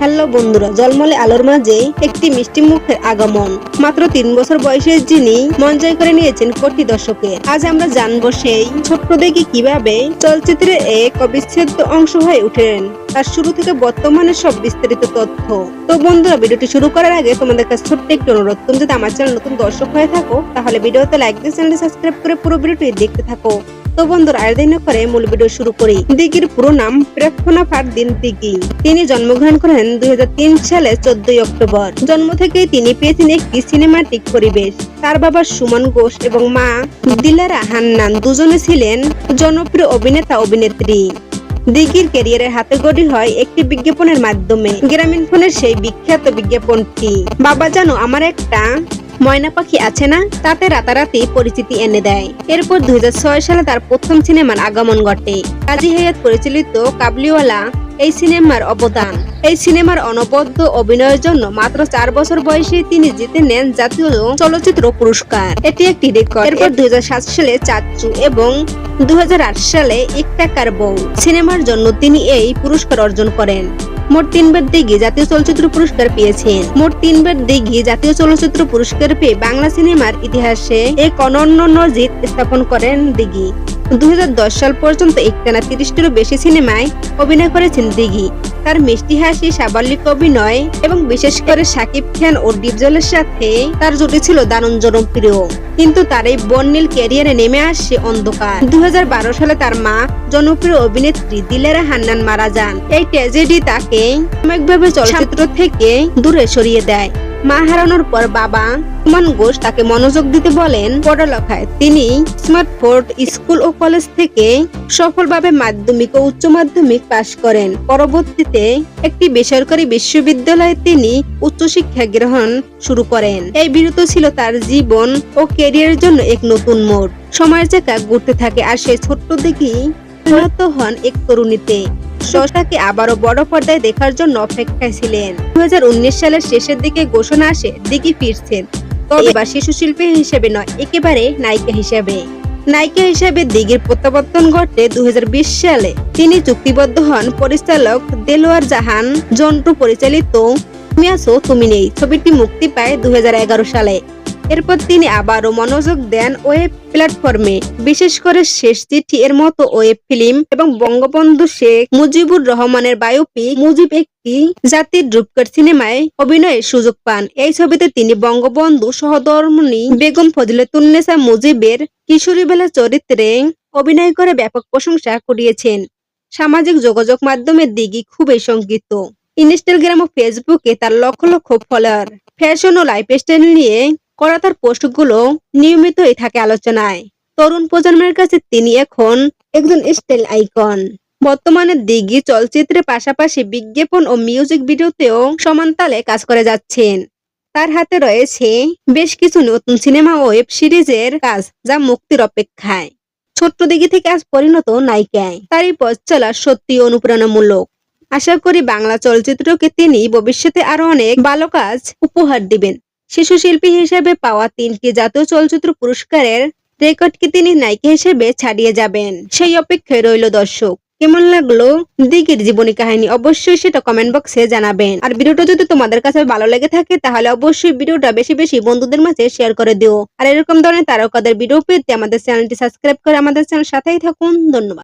Hello বন্ধুরা, জলমলে আলোর মাঝে একটি মিষ্টি মুখের আগমন। মাত্র 3 বছর বয়সে যিনি মন জয় করে নিয়েছেন কোটি দর্শকের। আজ আমরা জানবো সেই ছোট্ট দেখি কিভাবে চলচ্চিত্রের এক অবিচ্ছেদ্য অংশ হয়ে উঠেন, তার শুরু থেকে বর্তমানে সব বিস্তারিত তথ্য। তো বন্ধুরা, ভিডিওটি শুরু করার আগে তোমাদের কাছে ছোট্ট একটি অনুরোধ, তুমি যদি আমার চ্যানেল নতুন দর্শক হয়ে থাকো তাহলে ভিডিওতে লাইক দিয়ে চ্যানেলটি সাবস্ক্রাইব করে পুরো ভিডিওটি দেখতে থাকো। তো বন্ধুরা, আর দেরি না করে মূল ভিডিও শুরু করি। দিঘির পুরো নাম প্রার্থনা ফারদিন দিঘি। তিনি জন্মগ্রহণ করেন 2003 সালে 14 অক্টোবর। জন্ম থেকেই তিনি পেয়েছেন একটি সিনেমাটিক পরিবেশ। তার বাবা সুমন ঘোষ এবং মা দিলারা হান্নান দুজনে ছিলেন জনপ্রিয় অভিনেতা অভিনেত্রী। দিঘির ক্যারিয়ারের হাতে গড়ি হয় একটি বিজ্ঞাপনের মাধ্যমে। গ্রামীণ ফোনের সেই বিখ্যাত বিজ্ঞাপনটি বাবা জানো আমার একটা ময়না পাখি আছে না, তাতে রাতারাতি পরিচিতি এনে দেয়। এরপর 2006 সালে তার প্রথম সিনেমার আগমন ঘটে। কাজী হায়াত পরিচালিত কাবুলিওয়ালা এই সিনেমার অবদান। এই সিনেমার অনবদ্য অভিনয়ের জন্য মাত্র 4 বছর বয়সে তিনি জিতে নেন জাতীয় চলচ্চিত্র পুরস্কার। এটি একটি রেকর্ড। এরপর 2007 সালে চাচ্চু এবং 2008 সালে এক টাকার বউ সিনেমার জন্য তিনি এই পুরস্কার অর্জন করেন। মোট 3 বার দিঘি জাতীয় চলচ্চিত্র পুরস্কার পেয়েছেন। মোট 3 বার দিঘি জাতীয় চলচ্চিত্র পুরস্কার পেয়ে বাংলা সিনেমার ইতিহাসে এক অনন্য নজির স্থাপন করেন দিঘি। 2010 সাল পর্যন্ত একটানা 30টিরও বেশি সিনেমায় অভিনয় করেছেন দিঘি। তার মিষ্টি হাসি, সাবালিক অভিনয় এবং বিশেষ করে শাকিব খান ও ডিপজলের সাথে তার জুটি ছিল দারুণ জনপ্রিয়। কিন্তু তার এই বর্ণিল ক্যারিয়ারে নেমে আসে অন্ধকার। 2012 সালে তার মা জনপ্রিয় অভিনেত্রী দিলারা হান্নান মারা যান। এই ট্র্যাজেডি তাকে সাময়িকভাবে চলচ্চিত্র থেকে দূরে সরিয়ে দেয়। মা হারানোর পর বাবা সুমন ঘোষ তাকে মনোযোগ দিতে বলেন পড়ালেখায়। তিনি স্মার্টফোর্ড স্কুল ও কলেজ থেকে সফলভাবে মাধ্যমিক ও উচ্চ মাধ্যমিক পাশ করেন। পরবর্তীতে একটি বেসরকারি বিশ্ববিদ্যালয়ে তিনি উচ্চশিক্ষা গ্রহণ শুরু করেন। এই বিরতি ছিল তার জীবন ও ক্যারিয়ারের জন্য এক নতুন মোড়। সময়ের চাকা ঘুরতে থাকে আর সেই ছোট্ট দেখি পরিণত হন এক তরুণীতে। তাকে আবারও বড় পর্দায় দেখার জন্য অপেক্ষায় ছিলেন। 2019 সালের শেষের দিকে ঘোষণা আসে দিঘি ফিরছেন, তবে এবার শিশু শিল্পী হিসেবে নয়, একেবারে নায়িকা হিসেবে। নায়িকা হিসেবে দিঘির প্রত্যাবর্তন ঘটে 2020 সালে। তিনি চুক্তিবদ্ধ হন পরিচালক দেলোয়ার জাহান জন্টু পরিচালিত তুমি আছো তুমি নেই ছবিটি মুক্তি পায় 2011 সালে। এরপর তিনি আবারও মনোযোগ দেন ওয়েব প্ল্যাটফর্মে, বিশেষ করে শেষ চিঠি এর মতো ওয়েব ফিল্ম এবং বঙ্গবন্ধু শেখ মুজিবুর রহমানের বায়োপিক মুজিব একটি জাতির রূপকার সিনেমায় অভিনয়ের সুযোগ পান। এই ছবিতে তিনি বঙ্গবন্ধু সহধর্মিণী বেগম ফজিলাতুন্নেছা মুজিবের কিশোরীবেলা চরিত্রে অভিনয় করে ব্যাপক প্রশংসা কুড়িয়েছেন। সামাজিক যোগাযোগ মাধ্যমে দিঘি খুবই সংক্ষিপ্ত। ইনস্টাগ্রাম ও ফেসবুকে তার লক্ষ লক্ষ ফলোয়ার। ফ্যাশন ও লাইফস্টাইল নিয়ে করা তার পোস্টগুলো নিয়মিতই থাকে আলোচনায়। তরুণ প্রজন্মের কাছে তিনি এখন একজন স্টাইল আইকন। বর্তমানে দিঘি চলচ্চিত্রের পাশাপাশি বিজ্ঞাপন ও মিউজিক ভিডিওতেও সমানতালে কাজ করে যাচ্ছেন। তার হাতে রয়েছে বেশ কিছু নতুন সিনেমা ও ওয়েব সিরিজের কাজ, যা মুক্তির অপেক্ষায়। ছোট্ট দিঘি থেকে আজ পরিণত নায়িকায়। তার এই পথ চলা সত্যি অনুপ্রেরণামূলক। আশা করি বাংলা চলচ্চিত্রকে তিনি ভবিষ্যতে আরো অনেক ভালো কাজ উপহার দিবেন। শিশু শিল্পী হিসেবে পাওয়া 3টি জাতীয় চলচ্চিত্র পুরস্কারের রেকর্ডকে তিনি নায়িকা হিসেবে ছাড়িয়ে যাবেন, সেই অপেক্ষায় রইল দর্শক। কেমন লাগলো দিঘির জীবনী কাহিনী অবশ্যই সেটা কমেন্ট বক্সে জানাবেন। আর ভিডিওটা যদি তোমাদের কাছে ভালো লেগে থাকে তাহলে অবশ্যই ভিডিওটা বেশি বেশি বন্ধুদের মাঝে শেয়ার করে দিও। আর এরকম ধরনের তারকাদের ভিডিও পেতে আমাদের চ্যানেলটি সাবস্ক্রাইব করে আমাদের চ্যানেল সাথেই থাকুন। ধন্যবাদ।